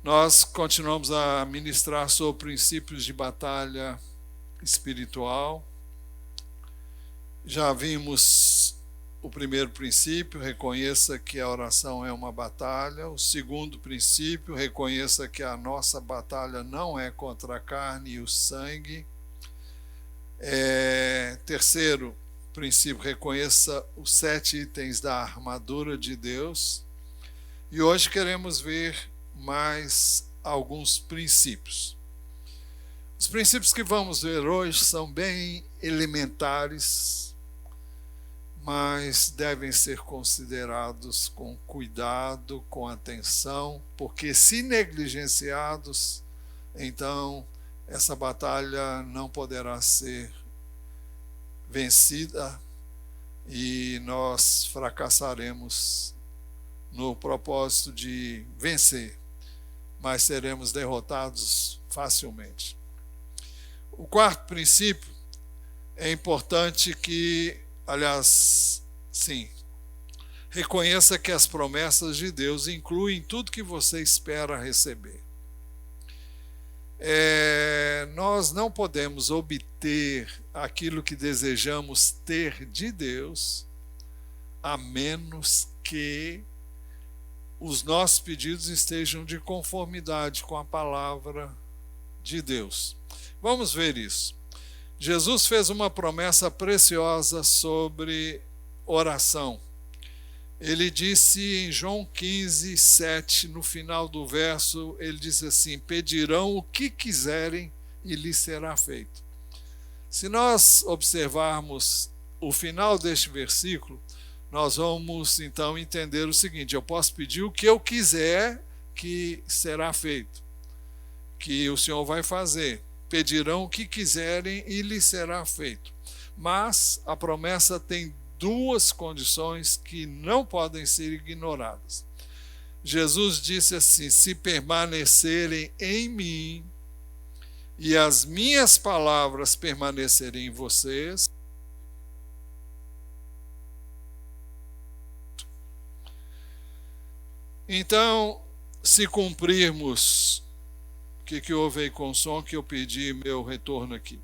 Nós continuamos a ministrar sobre princípios de batalha espiritual. Já vimos o primeiro princípio, reconheça que a oração é uma batalha. O segundo princípio, reconheça que a nossa batalha não é contra a carne e o sangue. Terceiro princípio, reconheça os 7 itens da armadura de Deus. E hoje queremos ver mais alguns princípios. Os princípios que vamos ver hoje são bem elementares, mas devem ser considerados com cuidado, com atenção, porque se negligenciados, então essa batalha não poderá ser vencida e nós fracassaremos no propósito de vencer, mas seremos derrotados facilmente. O quarto princípio é importante que, reconheça que as promessas de Deus incluem tudo que você espera receber. Nós não podemos obter aquilo que desejamos ter de Deus, a menos que os nossos pedidos estejam de conformidade com a palavra de Deus. Vamos ver isso. Jesus fez uma promessa preciosa sobre oração. Ele disse em João 15, 7, no final do verso, ele disse assim: pedirão o que quiserem e lhes será feito. Se nós observarmos o final deste versículo, nós vamos então entender o seguinte: eu posso pedir o que eu quiser que será feito, que o Senhor vai fazer. Pedirão o que quiserem e lhes será feito. Mas a promessa tem 2 condições que não podem ser ignoradas. Jesus disse assim: se permanecerem em mim e as minhas palavras permanecerem em vocês, então, se cumprirmos, o que houve aí com o som que eu pedi meu retorno aqui?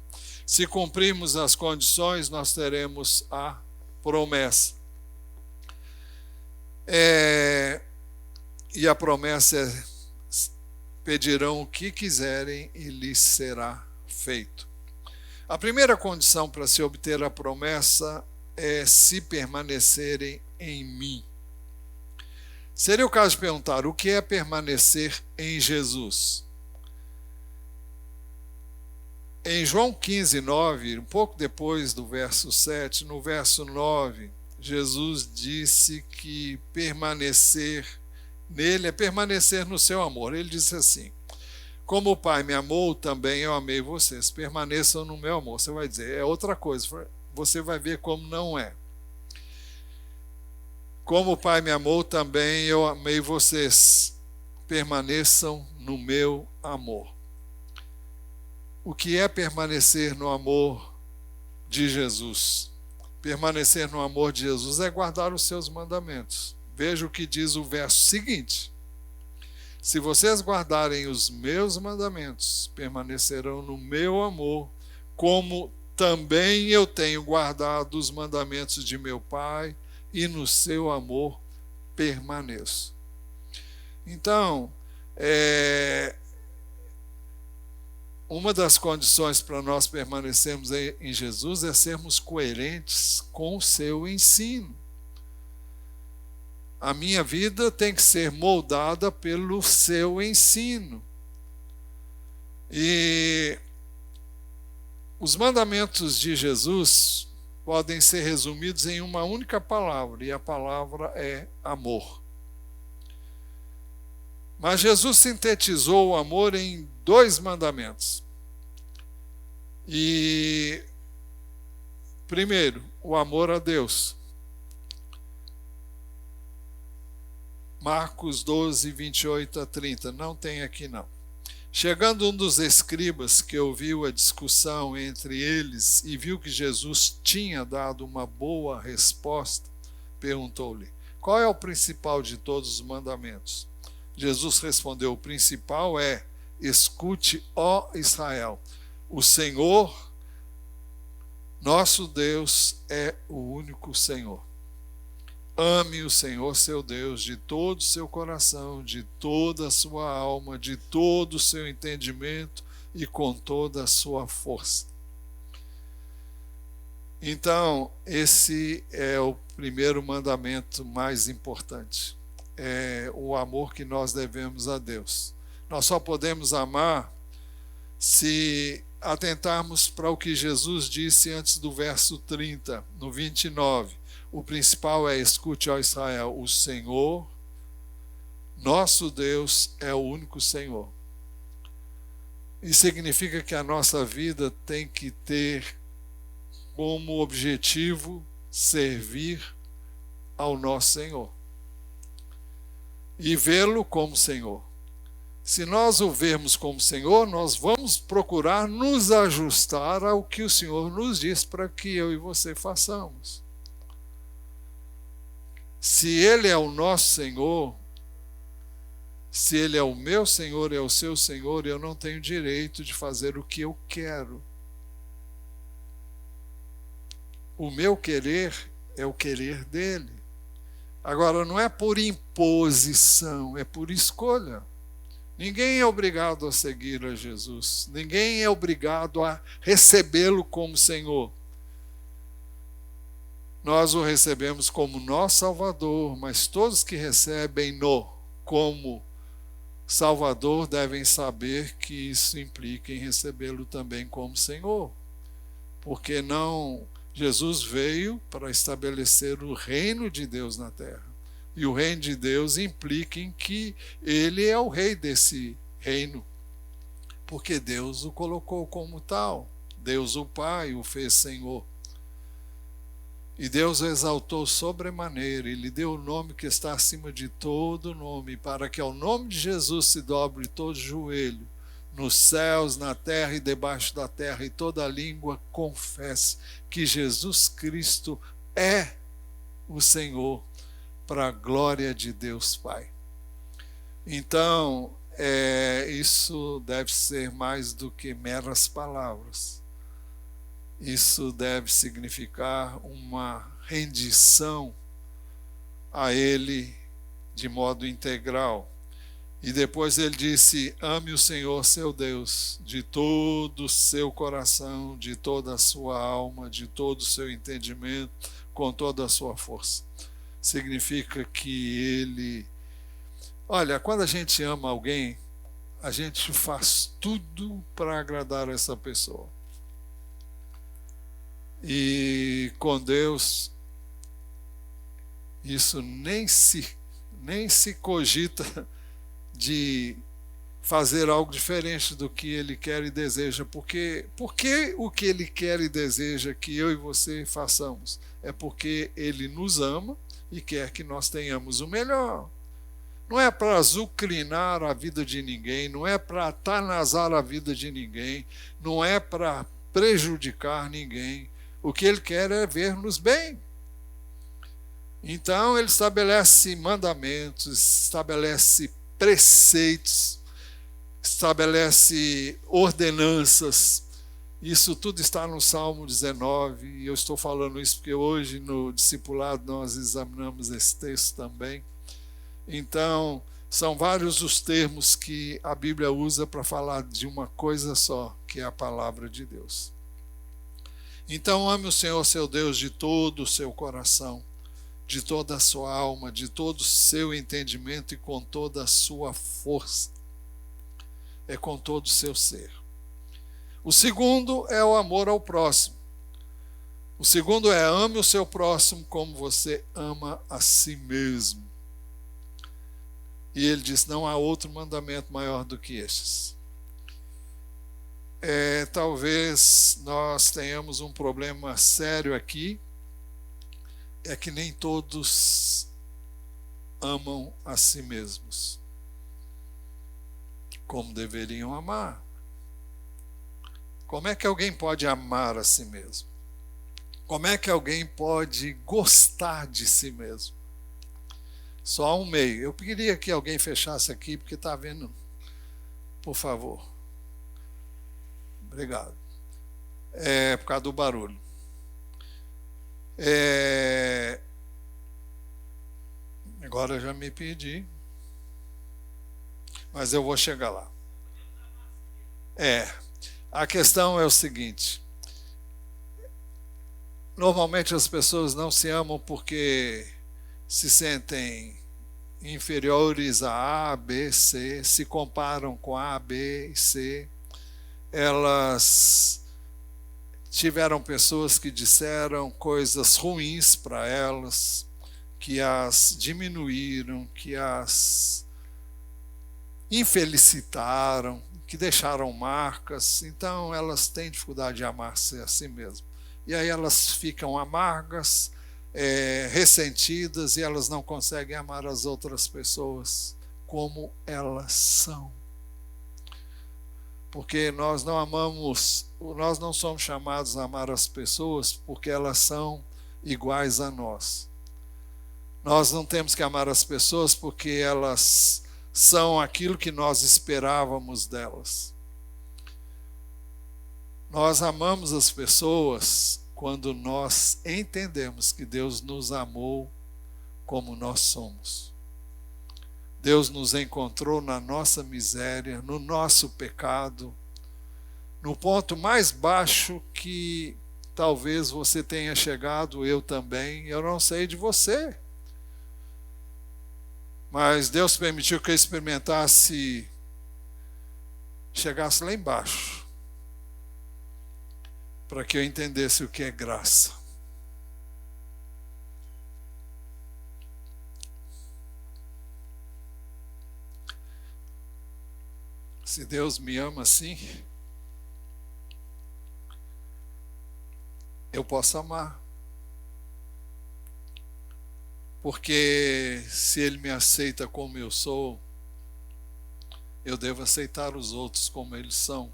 Se cumprirmos as condições, nós teremos a promessa. E a promessa é: pedirão o que quiserem e lhes será feito. A primeira condição para se obter a promessa é se permanecerem em mim. Seria o caso de perguntar: o que é permanecer em Jesus? Em João 15, 9, um pouco depois do verso 7, no verso 9, Jesus disse que permanecer nele é permanecer no seu amor. Ele disse assim: como o Pai me amou, também eu amei vocês, permaneçam no meu amor. Você vai dizer, é outra coisa, você vai ver como não é. Como o Pai me amou, também eu amei vocês, permaneçam no meu amor. O que é permanecer no amor de Jesus? Permanecer no amor de Jesus é guardar os seus mandamentos. Veja o que diz o verso seguinte: se vocês guardarem os meus mandamentos, permanecerão no meu amor, como também eu tenho guardado os mandamentos de meu Pai, e no seu amor permaneço. Então, uma das condições para nós permanecermos em Jesus é sermos coerentes com o seu ensino. A minha vida tem que ser moldada pelo seu ensino. E os mandamentos de Jesus podem ser resumidos em uma única palavra, e a palavra é amor. Mas Jesus sintetizou o amor em 2 mandamentos. E, primeiro, o amor a Deus. Marcos 12, 28 a 30. Não tem aqui não. Chegando um dos escribas que ouviu a discussão entre eles e viu que Jesus tinha dado uma boa resposta, perguntou-lhe: qual é o principal de todos os mandamentos? Jesus respondeu: o principal é: escute, ó Israel, o Senhor, nosso Deus, é o único Senhor. Ame o Senhor seu Deus de todo o seu coração, de toda a sua alma, de todo o seu entendimento e com toda a sua força. Então, esse é o primeiro mandamento mais importante. É o amor que nós devemos a Deus. Nós só podemos amar se atentarmos para o que Jesus disse antes do verso 30, no 29. O principal é: escute, ó Israel, o Senhor, nosso Deus, é o único Senhor. Isso significa que a nossa vida tem que ter como objetivo servir ao nosso Senhor e vê-lo como Senhor. Se nós o vermos como Senhor, nós vamos procurar nos ajustar ao que o Senhor nos diz para que eu e você façamos. Se Ele é o nosso Senhor, se Ele é o meu Senhor, é o seu Senhor, eu não tenho direito de fazer o que eu quero. O meu querer é o querer dele. Agora, não é por imposição, é por escolha. Ninguém é obrigado a seguir a Jesus. Ninguém é obrigado a recebê-lo como Senhor. Nós o recebemos como nosso Salvador, mas todos que recebem-no como Salvador devem saber que isso implica em recebê-lo também como Senhor. Porque não, Jesus veio para estabelecer o reino de Deus na terra. E o reino de Deus implica em que ele é o rei desse reino. Porque Deus o colocou como tal. Deus o Pai o fez Senhor. E Deus o exaltou sobremaneira, e lhe deu o nome que está acima de todo nome, para que ao nome de Jesus se dobre todo joelho, nos céus, na terra e debaixo da terra, e toda língua confesse que Jesus Cristo é o Senhor, para a glória de Deus Pai. Então, isso deve ser mais do que meras palavras. Isso deve significar uma rendição a Ele de modo integral. E depois ele disse: ame o Senhor seu Deus de todo o seu coração, de toda a sua alma, de todo o seu entendimento, com toda a sua força. Significa que Ele... Olha, quando a gente ama alguém, a gente faz tudo para agradar essa pessoa. E com Deus, isso nem se cogita de fazer algo diferente do que Ele quer e deseja. Porque o que Ele quer e deseja que eu e você façamos? É porque Ele nos ama e quer que nós tenhamos o melhor. Não é para azucrinar a vida de ninguém, não é para atanasar a vida de ninguém, não é para prejudicar ninguém. O que Ele quer é ver-nos bem. Então Ele estabelece mandamentos, estabelece preceitos, estabelece ordenanças. Isso tudo está no Salmo 19, e eu estou falando isso porque hoje no discipulado nós examinamos esse texto também. Então, são vários os termos que a Bíblia usa para falar de uma coisa só, que é a palavra de Deus. Então, ame o Senhor seu Deus de todo o seu coração, de toda a sua alma, de todo o seu entendimento e com toda a sua força. É com todo o seu ser. O segundo é o amor ao próximo. O segundo é: ame o seu próximo como você ama a si mesmo. E ele diz: não há outro mandamento maior do que estes. Talvez nós tenhamos um problema sério aqui, é que nem todos amam a si mesmos como deveriam amar. Como é que alguém pode amar a si mesmo? Como é que alguém pode gostar de si mesmo? Só um meio. Eu queria que alguém fechasse aqui, porque está vendo. Por favor. Obrigado. Por causa do barulho. Agora eu já me perdi. Mas eu vou chegar lá. A questão é o seguinte. Normalmente as pessoas não se amam porque se sentem inferiores a A, B, C, se comparam com A, B e C. Elas tiveram pessoas que disseram coisas ruins para elas, que as diminuíram, que as infelicitaram, que deixaram marcas. Então elas têm dificuldade de amar-se a si mesmas. E aí elas ficam amargas, ressentidas, e elas não conseguem amar as outras pessoas como elas são. Porque nós não somos chamados a amar as pessoas porque elas são iguais a nós. Nós não temos que amar as pessoas porque elas são aquilo que nós esperávamos delas. Nós amamos as pessoas quando nós entendemos que Deus nos amou como nós somos. Deus nos encontrou na nossa miséria, no nosso pecado, no ponto mais baixo que talvez você tenha chegado, eu também, eu não sei de você. Mas Deus permitiu que eu experimentasse, chegasse lá embaixo, para que eu entendesse o que é graça. Se Deus me ama assim, eu posso amar. Porque se Ele me aceita como eu sou, eu devo aceitar os outros como eles são.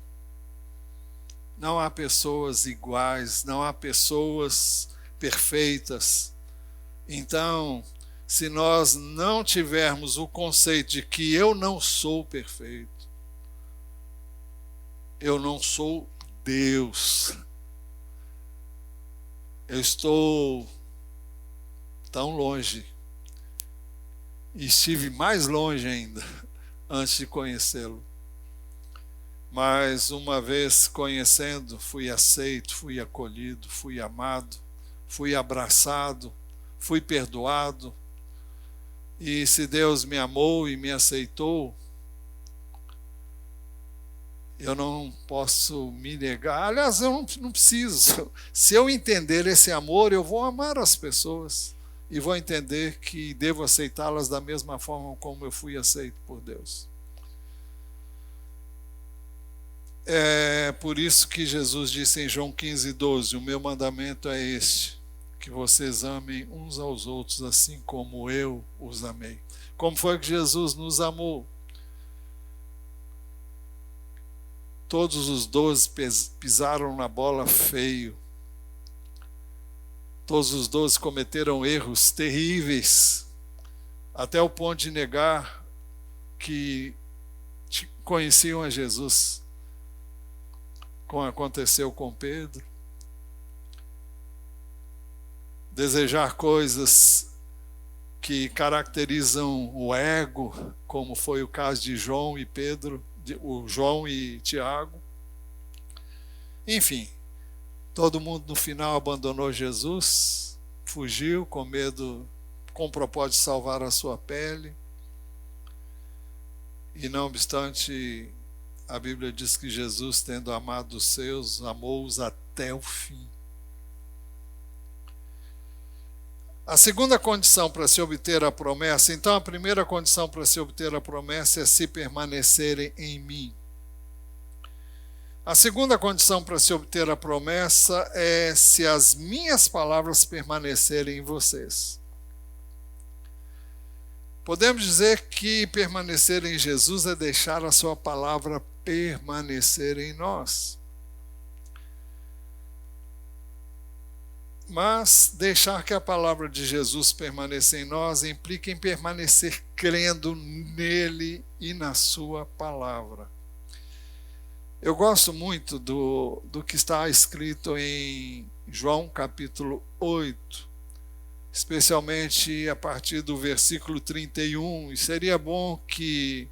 Não há pessoas iguais, não há pessoas perfeitas. Então, se nós não tivermos o conceito de que eu não sou perfeito, eu não sou Deus, eu estou tão longe, e estive mais longe ainda antes de conhecê-lo. Mas uma vez conhecendo, fui aceito, fui acolhido, fui amado, fui abraçado, fui perdoado. E se Deus me amou e me aceitou, eu não posso me negar. Aliás, eu não preciso. Se eu entender esse amor, eu vou amar as pessoas e vou entender que devo aceitá-las da mesma forma como eu fui aceito por Deus. É por isso que Jesus disse em João 15:12, o meu mandamento é este, que vocês amem uns aos outros assim como eu os amei. Como foi que Jesus nos amou? Todos os 12 pisaram na bola feio. Todos os 12 cometeram erros terríveis, até o ponto de negar que conheciam a Jesus, como aconteceu com Pedro. Desejar coisas que caracterizam o ego, como foi o caso de João e Pedro, o João e Tiago. Enfim, todo mundo no final abandonou Jesus, fugiu com medo, com o propósito de salvar a sua pele. E não obstante, a Bíblia diz que Jesus, tendo amado os seus, amou-os até o fim. A segunda condição para se obter a promessa, então a primeira condição para se obter a promessa é se permanecerem em mim. A segunda condição para se obter a promessa é se as minhas palavras permanecerem em vocês. Podemos dizer que permanecer em Jesus é deixar a sua palavra permanecer em nós. Mas deixar que a palavra de Jesus permaneça em nós implica em permanecer crendo nele e na sua palavra. Eu gosto muito do que está escrito em João capítulo 8, especialmente a partir do versículo 31, e seria bom que,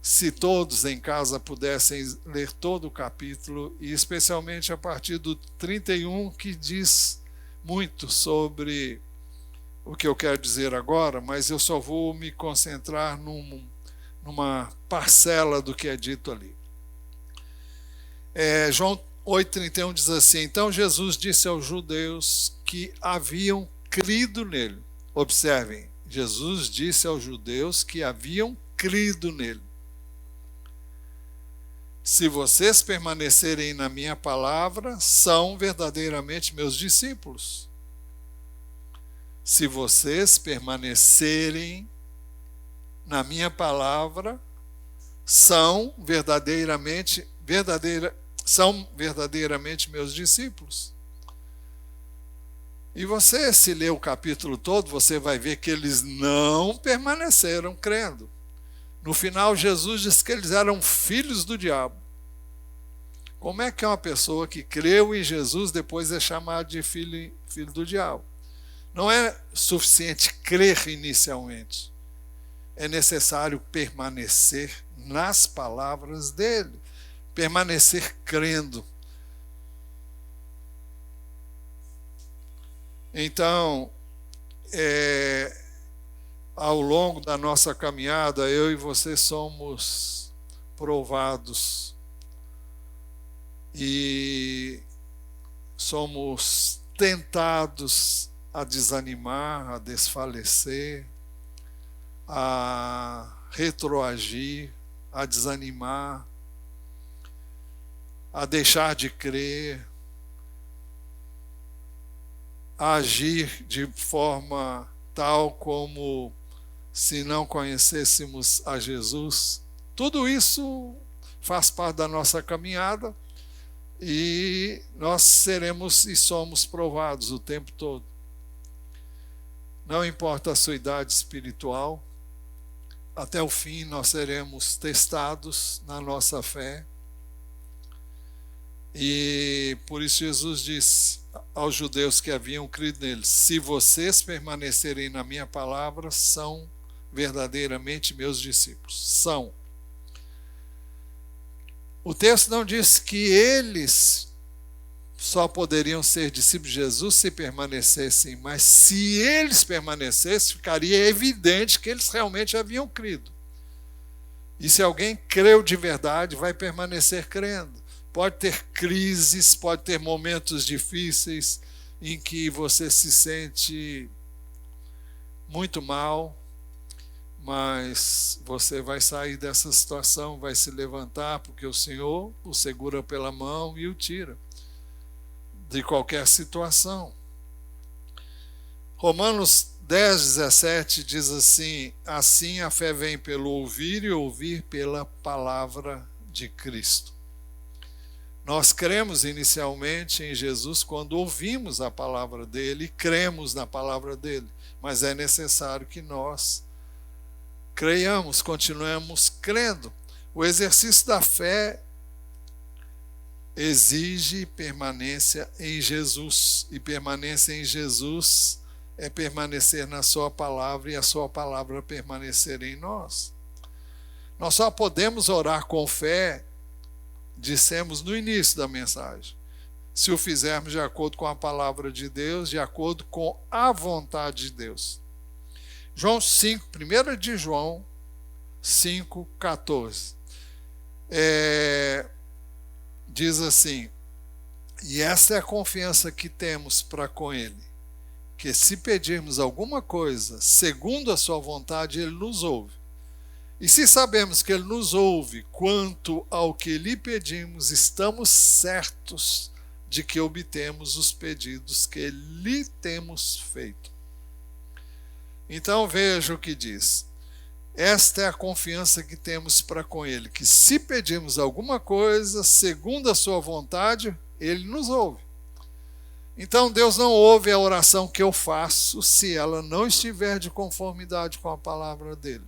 se todos em casa pudessem ler todo o capítulo, e especialmente a partir do 31, que diz muito sobre o que eu quero dizer agora, mas eu só vou me concentrar numa parcela do que é dito ali. João 8,31 diz assim: então Jesus disse aos judeus que haviam crido nele. Observem, Jesus disse aos judeus que haviam crido nele: se vocês permanecerem na minha palavra, são verdadeiramente meus discípulos. Se vocês permanecerem na minha palavra, são verdadeiramente meus discípulos. E você, se ler o capítulo todo, você vai ver que eles não permaneceram crendo. No final, Jesus diz que eles eram filhos do diabo. Como é que uma pessoa que creu em Jesus depois é chamada de filho do diabo? Não é suficiente crer inicialmente. É necessário permanecer nas palavras dele. Permanecer crendo. Então, ao longo da nossa caminhada, eu e você somos provados e somos tentados a desanimar, a desfalecer, a retroagir, a desanimar, a deixar de crer, a agir de forma tal como se não conhecêssemos a Jesus. Tudo isso faz parte da nossa caminhada e nós seremos e somos provados o tempo todo. Não importa a sua idade espiritual, até o fim nós seremos testados na nossa fé. E por isso Jesus disse aos judeus que haviam crido nele: se vocês permanecerem na minha palavra, são verdadeiramente meus discípulos. São. O texto não diz que eles só poderiam ser discípulos de Jesus se permanecessem, mas se eles permanecessem, ficaria evidente que eles realmente haviam crido. E se alguém creu de verdade, vai permanecer crendo. Pode ter crises, pode ter momentos difíceis em que você se sente muito mal, mas você vai sair dessa situação, vai se levantar, porque o Senhor o segura pela mão e o tira de qualquer situação. Romanos 10:17 diz assim: assim a fé vem pelo ouvir e ouvir pela palavra de Cristo. Nós cremos inicialmente em Jesus quando ouvimos a palavra dele e cremos na palavra dele, mas é necessário que nós creiamos, continuemos crendo. O exercício da fé exige permanência em Jesus, e permanência em Jesus é permanecer na sua palavra e a sua palavra permanecer em nós. Nós só podemos orar com fé, dissemos no início da mensagem, se o fizermos de acordo com a palavra de Deus, de acordo com a vontade de Deus. João 5, 1 de João 5,14. Diz assim: e essa é a confiança que temos para com Ele, que se pedirmos alguma coisa segundo a sua vontade, Ele nos ouve. E se sabemos que Ele nos ouve quanto ao que lhe pedimos, estamos certos de que obtemos os pedidos que lhe temos feito. Então veja o que diz. Esta é a confiança que temos para com Ele, que se pedirmos alguma coisa segundo a sua vontade, Ele nos ouve. Então Deus não ouve a oração que eu faço se ela não estiver de conformidade com a palavra dele.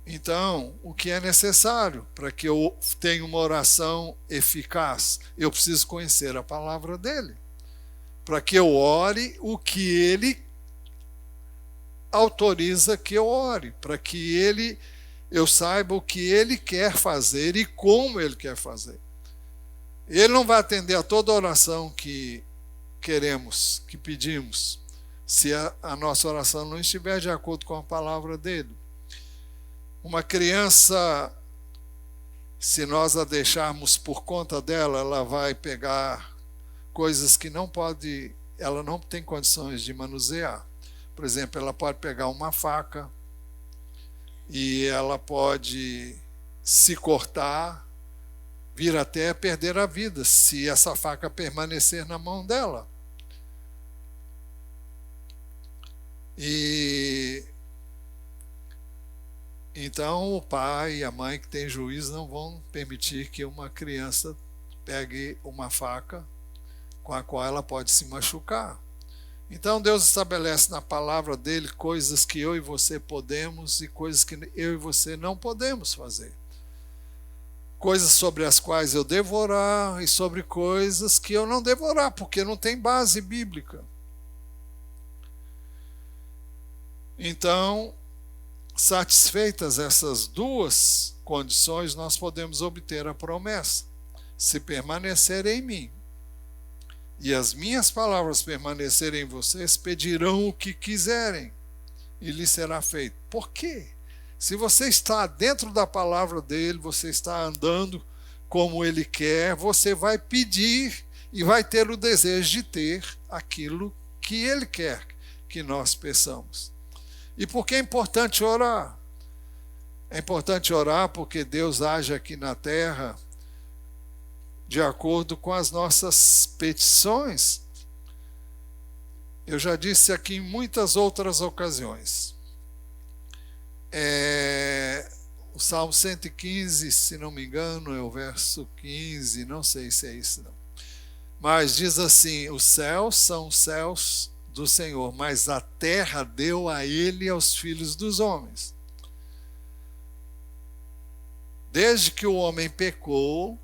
Então, o que é necessário para que eu tenha uma oração eficaz? Eu preciso conhecer a palavra dele, para que eu ore o que ele autoriza que eu ore, para que eu saiba o que ele quer fazer e como ele quer fazer. Ele não vai atender a toda oração que queremos, que pedimos, se a nossa oração não estiver de acordo com a palavra dele. Uma criança, se nós a deixarmos por conta dela, ela vai pegar coisas que ela não tem condições de manusear. Por exemplo, ela pode pegar uma faca e ela pode se cortar, vir até perder a vida, se essa faca permanecer na mão dela. E então o pai e a mãe que tem juízo não vão permitir que uma criança pegue uma faca com a qual ela pode se machucar. Então Deus estabelece na palavra dele coisas que eu e você podemos e coisas que eu e você não podemos fazer. Coisas sobre as quais eu devo orar e sobre coisas que eu não devo orar, porque não tem base bíblica. Então, satisfeitas essas duas condições, nós podemos obter a promessa. Se permanecer em mim e as minhas palavras permanecerem em vocês, pedirão o que quiserem e lhes será feito. Por quê? Se você está dentro da palavra dele, você está andando como ele quer, você vai pedir e vai ter o desejo de ter aquilo que ele quer que nós peçamos. E por que é importante orar? É importante orar porque Deus age aqui na terra de acordo com as nossas petições. Eu já disse aqui em muitas outras ocasiões. O Salmo 115, se não me engano, é o verso 15, não sei se é isso não. Mas diz assim: os céus são os céus do Senhor, mas a terra deu a ele e aos filhos dos homens. Desde que o homem pecou,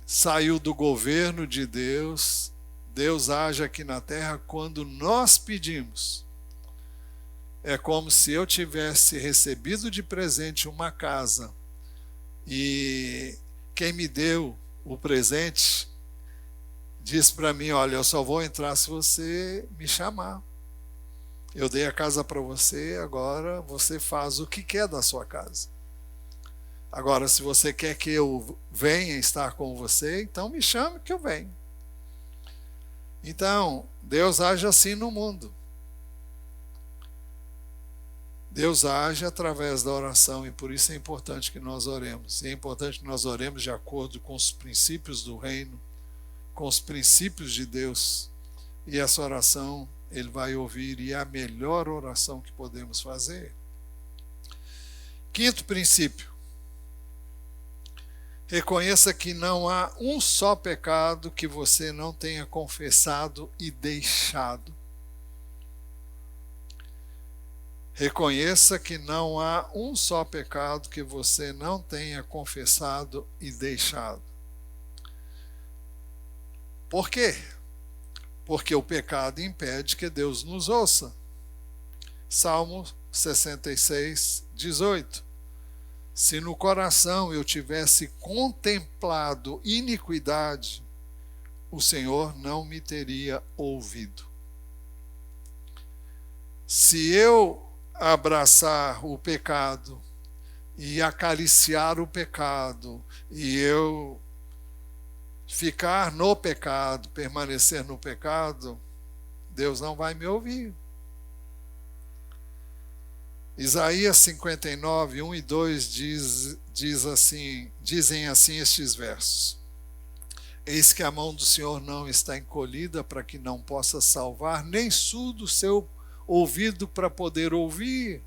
saiu do governo de Deus, Deus age aqui na terra quando nós pedimos. É como se eu tivesse recebido de presente uma casa e quem me deu o presente disse para mim: olha, eu só vou entrar se você me chamar. Eu dei a casa para você, agora você faz o que quer da sua casa. Agora, se você quer que eu venha estar com você, então me chame que eu venho. Então, Deus age assim no mundo. Deus age através da oração e por isso é importante que nós oremos. E é importante que nós oremos de acordo com os princípios do reino, com os princípios de Deus. E essa oração Ele vai ouvir e é a melhor oração que podemos fazer. Quinto princípio. Reconheça que não há um só pecado que você não tenha confessado e deixado. Reconheça que não há um só pecado que você não tenha confessado e deixado. Por quê? Porque o pecado impede que Deus nos ouça. Salmo 66, 18. Se no coração eu tivesse contemplado iniquidade, o Senhor não me teria ouvido. Se eu abraçar o pecado e acariciar o pecado e eu ficar no pecado, permanecer no pecado, Deus não vai me ouvir. Isaías 59, 1 e 2 dizem assim estes versos: eis que a mão do Senhor não está encolhida para que não possa salvar, nem surdo o seu ouvido para poder ouvir.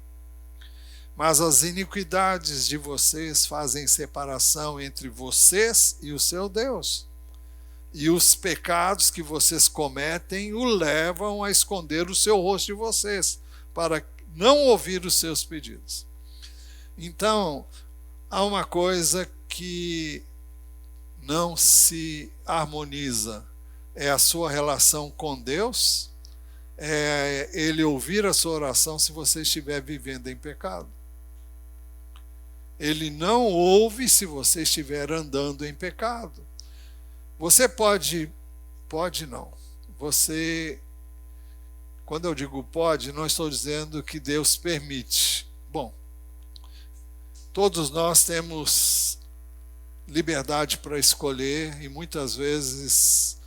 Mas as iniquidades de vocês fazem separação entre vocês e o seu Deus, E os pecados que vocês cometem o levam a esconder o seu rosto de vocês, para não ouvir os seus pedidos. Então, há uma coisa que não se harmoniza, é a sua relação com Deus, é Ele ouvir a sua oração se você estiver vivendo em pecado. Ele não ouve se você estiver andando em pecado. Você pode não. Você, quando eu digo pode, não estou dizendo que Deus permite. Bom, todos nós temos liberdade para escolher e muitas vezes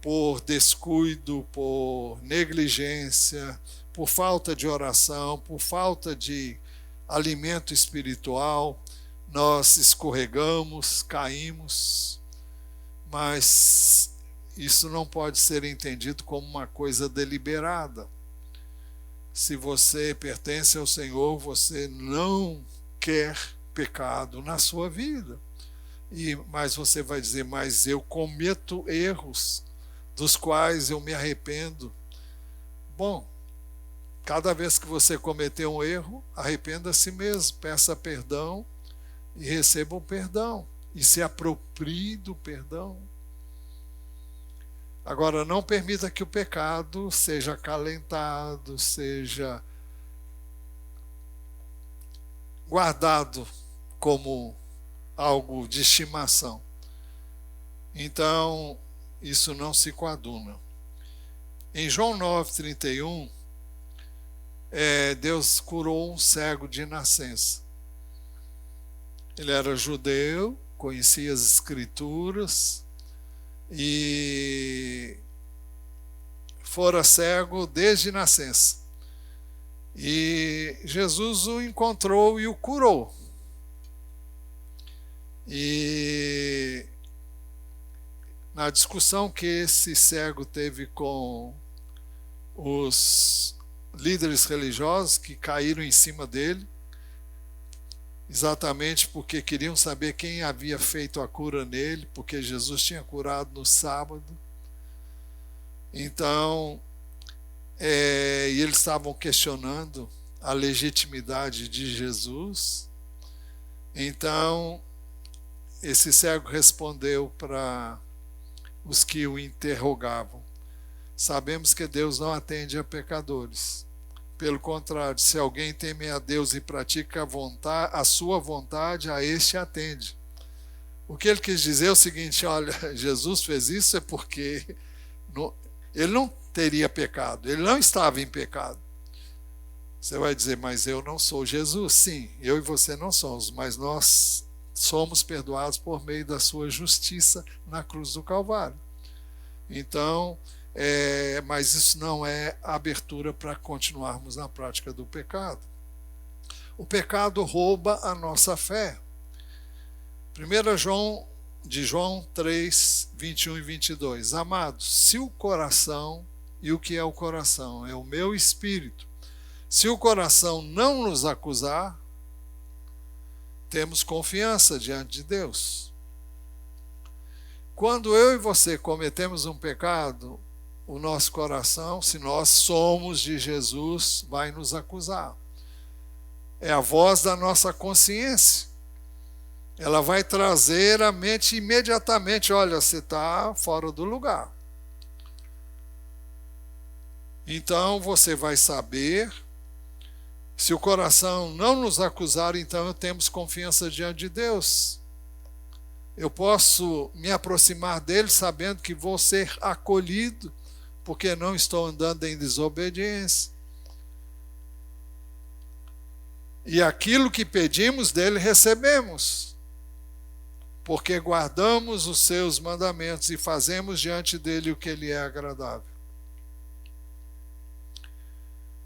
por descuido, por negligência, por falta de oração, por falta de alimento espiritual, nós escorregamos, caímos. Mas isso não pode ser entendido como uma coisa deliberada. Se você pertence ao Senhor, você não quer pecado na sua vida. Mas você vai dizer, mas eu cometo erros dos quais eu me arrependo. Bom, cada vez que você cometer um erro, arrependa a si mesmo, peça perdão e receba o perdão. E se aproprie do perdão. Agora, não permita que o pecado seja acalentado, seja guardado como algo de estimação. Então, isso não se coaduna. Em João 9,31, Deus curou um cego de nascença. Ele era judeu, conhecia as Escrituras e fora cego desde nascença. E Jesus o encontrou e o curou. E na discussão que esse cego teve com os líderes religiosos que caíram em cima dele, exatamente porque queriam saber quem havia feito a cura nele, porque Jesus tinha curado no sábado. Então, e eles estavam questionando a legitimidade de Jesus. Então, esse cego respondeu para os que o interrogavam: sabemos que Deus não atende a pecadores. Pelo contrário, se alguém teme a Deus e pratica a sua vontade, a este atende. O que ele quis dizer é o seguinte: olha, Jesus fez isso é porque ele não teria pecado, ele não estava em pecado. Você vai dizer, mas eu não sou Jesus. Sim, eu e você não somos, mas nós somos perdoados por meio da sua justiça na cruz do Calvário. Então, mas isso não é abertura para continuarmos na prática do pecado. O pecado rouba a nossa fé. 1 João 3, 21 e 22. Amados, se o coração, e o que é o coração? É o meu espírito. Se o coração não nos acusar, temos confiança diante de Deus. Quando eu e você cometemos um pecado, o nosso coração, se nós somos de Jesus, vai nos acusar. É a voz da nossa consciência. Ela vai trazer à mente imediatamente: olha, você está fora do lugar. Então você vai saber. Se o coração não nos acusar, então temos confiança diante de Deus. Eu posso me aproximar dele sabendo que vou ser acolhido, porque não estou andando em desobediência. E aquilo que pedimos dele recebemos, porque guardamos os seus mandamentos e fazemos diante dele o que lhe é agradável.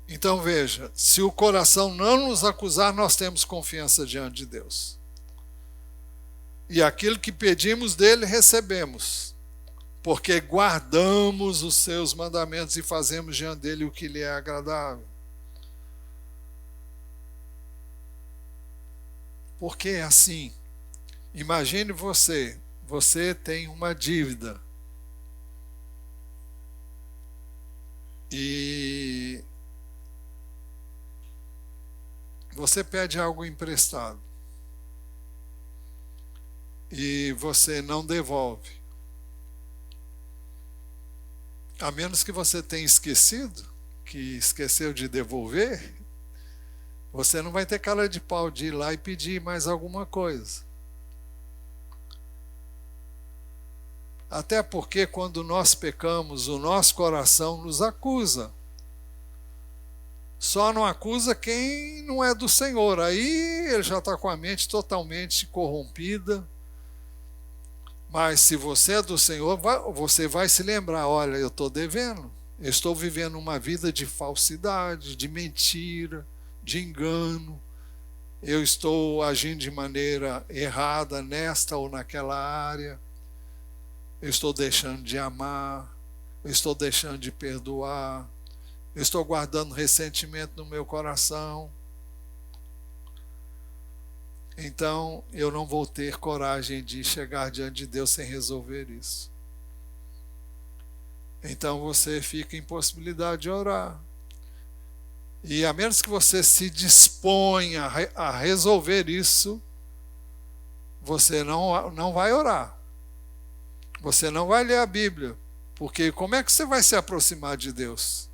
Então veja, se o coração não nos acusar, nós temos confiança diante de Deus. E aquilo que pedimos dele, recebemos, porque guardamos os seus mandamentos e fazemos diante dele o que lhe é agradável. Porque é assim. Imagine você tem uma dívida e você pede algo emprestado e você não devolve, a menos que você tenha esquecido, que esqueceu de devolver, você não vai ter cara de pau de ir lá e pedir mais alguma coisa. Até porque quando nós pecamos, o nosso coração nos acusa. Só não acusa quem não é do Senhor. Aí ele já está com a mente totalmente corrompida. Mas se você é do Senhor, você vai se lembrar, olha, eu estou devendo. Eu estou vivendo uma vida de falsidade, de mentira, de engano. Eu estou agindo de maneira errada nesta ou naquela área. Eu estou deixando de amar. Eu estou deixando de perdoar. Eu estou guardando ressentimento no meu coração. Então, eu não vou ter coragem de chegar diante de Deus sem resolver isso. Então, você fica em possibilidade de orar. E a menos que você se disponha a resolver isso, você não vai orar. Você não vai ler a Bíblia. Porque como é que você vai se aproximar de Deus?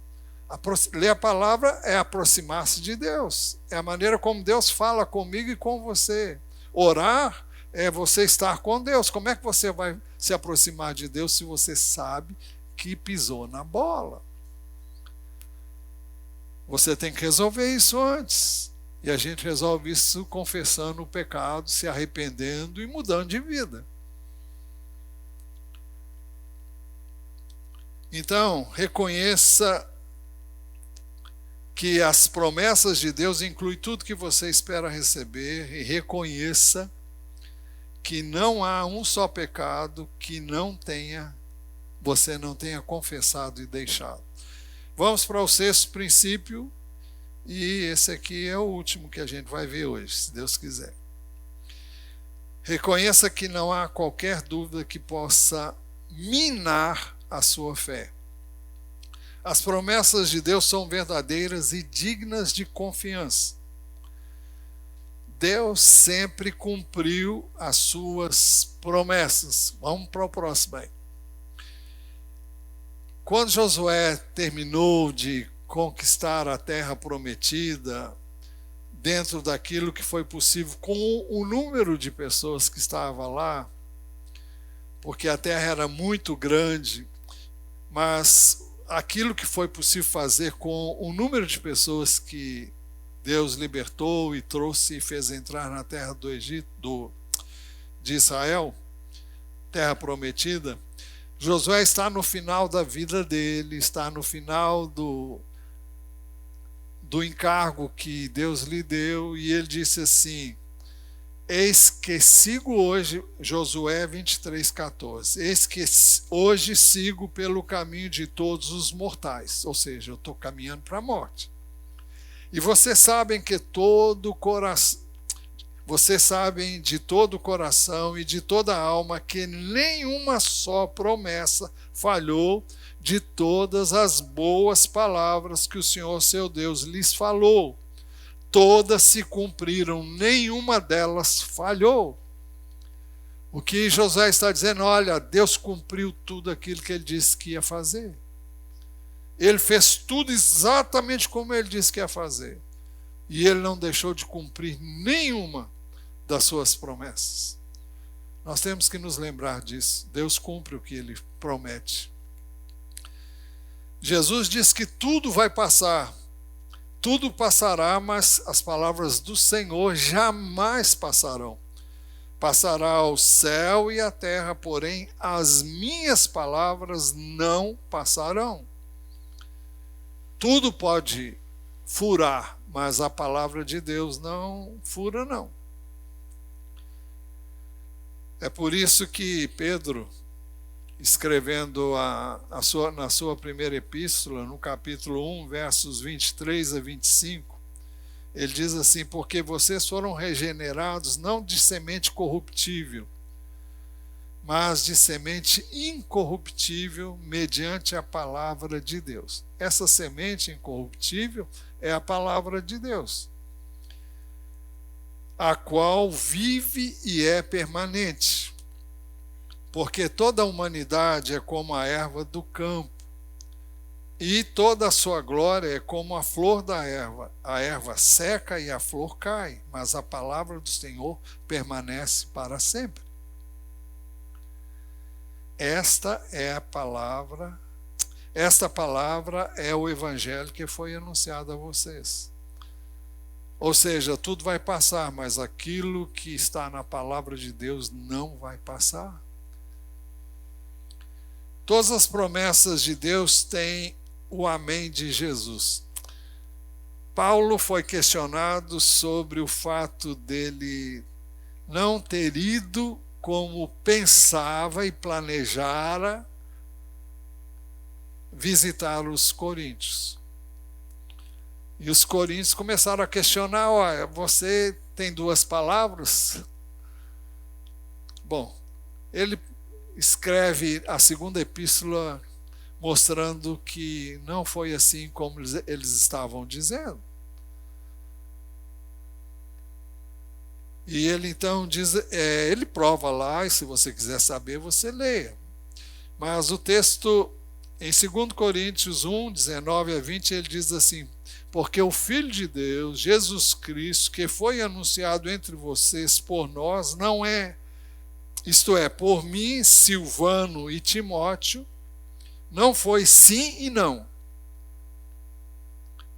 Ler a palavra é aproximar-se de Deus. É a maneira como Deus fala comigo e com você. Orar é você estar com Deus. Como é que você vai se aproximar de Deus se você sabe que pisou na bola? Você tem que resolver isso antes. E a gente resolve isso confessando o pecado, se arrependendo e mudando de vida. Então, reconheça que as promessas de Deus incluem tudo que você espera receber e reconheça que não há um só pecado que você não tenha confessado e deixado. Vamos para o sexto princípio, e esse aqui é o último que a gente vai ver hoje, se Deus quiser. Reconheça que não há qualquer dúvida que possa minar a sua fé. As promessas de Deus são verdadeiras e dignas de confiança. Deus sempre cumpriu as suas promessas. Vamos para o próximo aí. Quando Josué terminou de conquistar a terra prometida, dentro daquilo que foi possível, com o número de pessoas que estava lá, porque a terra era muito grande, mas aquilo que foi possível fazer com o número de pessoas que Deus libertou e trouxe e fez entrar na terra do Egito, de Israel, terra prometida, Josué está no final da vida dele, está no final do encargo que Deus lhe deu, e ele disse assim: eis que sigo hoje, Josué 23:14, eis que hoje sigo pelo caminho de todos os mortais, ou seja, eu estou caminhando para a morte. E vocês sabem que vocês sabem de todo o coração e de toda a alma que nenhuma só promessa falhou de todas as boas palavras que o Senhor seu Deus lhes falou. Todas se cumpriram, nenhuma delas falhou. O que Josué está dizendo, olha, Deus cumpriu tudo aquilo que ele disse que ia fazer. Ele fez tudo exatamente como ele disse que ia fazer. E ele não deixou de cumprir nenhuma das suas promessas. Nós temos que nos lembrar disso. Deus cumpre o que ele promete. Jesus diz que tudo vai passar. Tudo passará, mas as palavras do Senhor jamais passarão. Passará o céu e a terra, porém as minhas palavras não passarão. Tudo pode furar, mas a palavra de Deus não fura, não. É por isso que Pedro, escrevendo na sua primeira epístola, no capítulo 1, versos 23 a 25, ele diz assim: porque vocês foram regenerados não de semente corruptível, mas de semente incorruptível mediante a palavra de Deus. Essa semente incorruptível é a palavra de Deus, a qual vive e é permanente, porque toda a humanidade é como a erva do campo, e toda a sua glória é como a flor da erva. A erva seca e a flor cai, mas a palavra do Senhor permanece para sempre. Esta palavra é o evangelho que foi anunciado a vocês. Ou seja, tudo vai passar, mas aquilo que está na palavra de Deus não vai passar. Todas as promessas de Deus têm o amém de Jesus. Paulo foi questionado sobre o fato dele não ter ido como pensava e planejara visitar os coríntios. E os coríntios começaram a questionar: olha, você tem duas palavras? Bom, ele escreve a segunda epístola mostrando que não foi assim como eles estavam dizendo. E ele então diz, ele prova lá, e se você quiser saber, você leia. Mas o texto, em 2 Coríntios 1, 19 a 20, ele diz assim: porque o Filho de Deus, Jesus Cristo, que foi anunciado entre vocês por nós, não é, isto é, por mim, Silvano e Timóteo, não foi sim e não.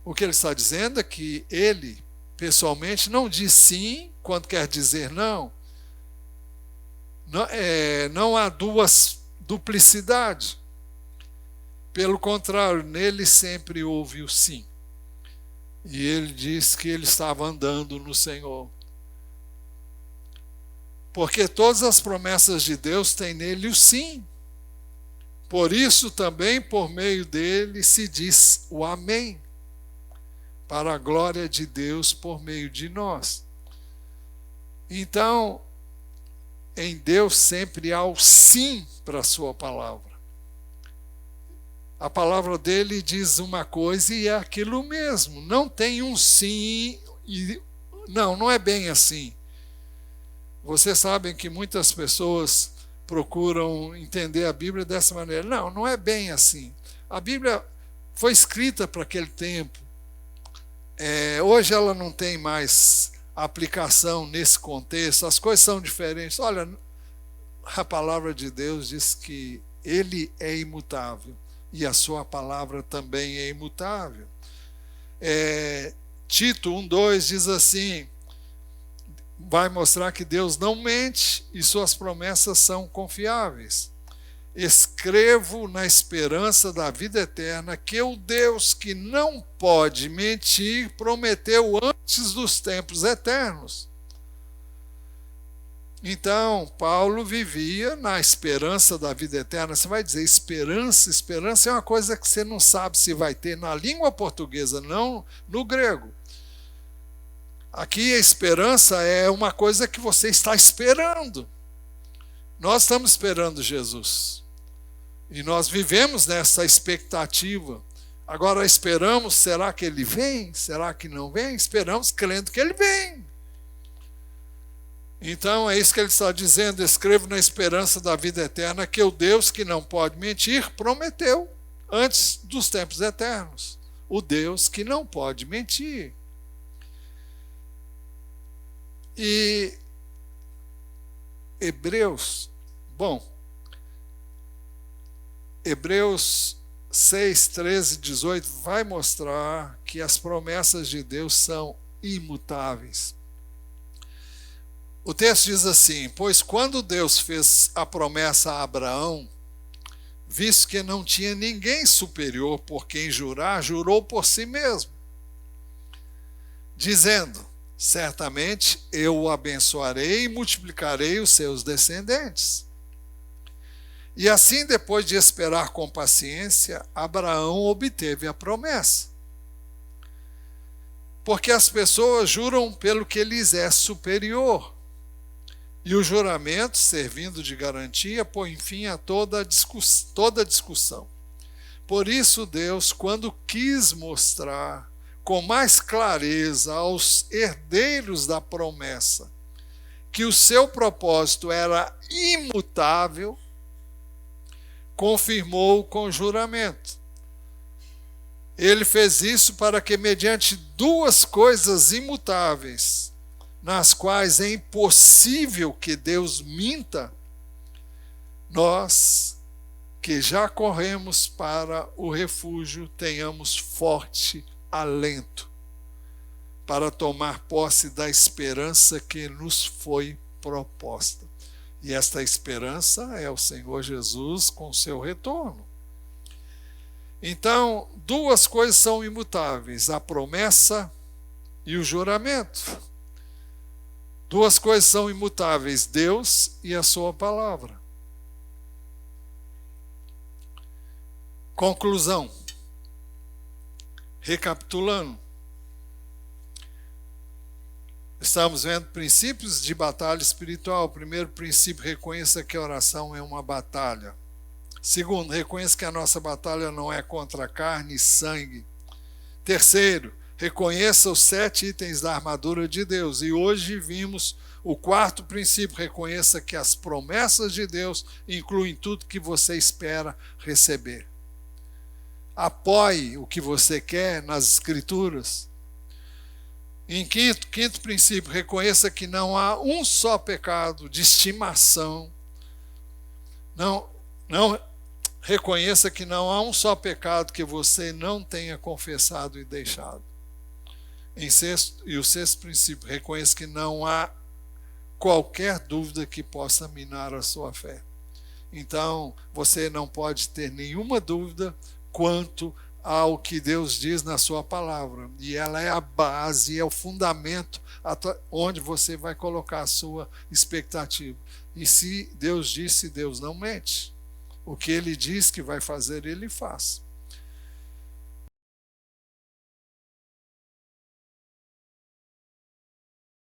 O que ele está dizendo é que ele, pessoalmente, não diz sim quando quer dizer não. Não há duplicidade. Pelo contrário, nele sempre houve o sim. E ele diz que ele estava andando no Senhor. Porque todas as promessas de Deus têm nele o sim. Por isso também, por meio dele, se diz o amém, para a glória de Deus por meio de nós. Então, em Deus sempre há o sim para a sua palavra. A palavra dele diz uma coisa e é aquilo mesmo. Não tem um sim e não é bem assim. Vocês sabem que muitas pessoas procuram entender a Bíblia dessa maneira. Não é bem assim. A Bíblia foi escrita para aquele tempo. Hoje ela não tem mais aplicação nesse contexto, as coisas são diferentes. Olha, a palavra de Deus diz que ele é imutável e a sua palavra também é imutável. Tito 1:2 diz assim, vai mostrar que Deus não mente e suas promessas são confiáveis. Escrevo na esperança da vida eterna que o Deus que não pode mentir prometeu antes dos tempos eternos. Então, Paulo vivia na esperança da vida eterna. Você vai dizer esperança é uma coisa que você não sabe se vai ter na língua portuguesa, não no grego. Aqui a esperança é uma coisa que você está esperando. Nós estamos esperando Jesus. E nós vivemos nessa expectativa. Agora esperamos, será que ele vem? Será que não vem? Esperamos crendo que ele vem. Então é isso que ele está dizendo, escrevo na esperança da vida eterna que o Deus que não pode mentir prometeu antes dos tempos eternos. O Deus que não pode mentir. E Hebreus 6, 13, 18 vai mostrar que as promessas de Deus são imutáveis. O texto diz assim, pois quando Deus fez a promessa a Abraão, visto que não tinha ninguém superior por quem jurar, jurou por si mesmo, dizendo, certamente eu o abençoarei e multiplicarei os seus descendentes. E assim, depois de esperar com paciência, Abraão obteve a promessa. Porque as pessoas juram pelo que lhes é superior, E o juramento, servindo de garantia, põe fim a toda discussão. Por isso, Deus, quando quis mostrar com mais clareza aos herdeiros da promessa que o seu propósito era imutável, confirmou com juramento. Ele fez isso para que, mediante duas coisas imutáveis, nas quais é impossível que Deus minta, nós, que já corremos para o refúgio, tenhamos forte alento para tomar posse da esperança que nos foi proposta. E esta esperança é o Senhor Jesus com seu retorno. Então, duas coisas são imutáveis: a promessa e o juramento. Duas coisas são imutáveis: Deus e a sua palavra. Conclusão. Recapitulando. Estamos vendo princípios de batalha espiritual. Primeiro princípio, reconheça que a oração é uma batalha. Segundo, reconheça que a nossa batalha não é contra carne e sangue. Terceiro, reconheça os 7 itens da armadura de Deus. E hoje vimos o quarto princípio, reconheça que as promessas de Deus incluem tudo que você espera receber. Apoie o que você quer nas Escrituras. Em quinto princípio, reconheça que não há um só pecado de estimação. Reconheça que não há um só pecado que você não tenha confessado e deixado. E o sexto princípio, reconheça que não há qualquer dúvida que possa minar a sua fé. Então, você não pode ter nenhuma dúvida quanto ao que Deus diz na sua palavra. E ela é a base, é o fundamento onde você vai colocar a sua expectativa. E se Deus disse, Deus não mente. O que Ele diz que vai fazer, Ele faz.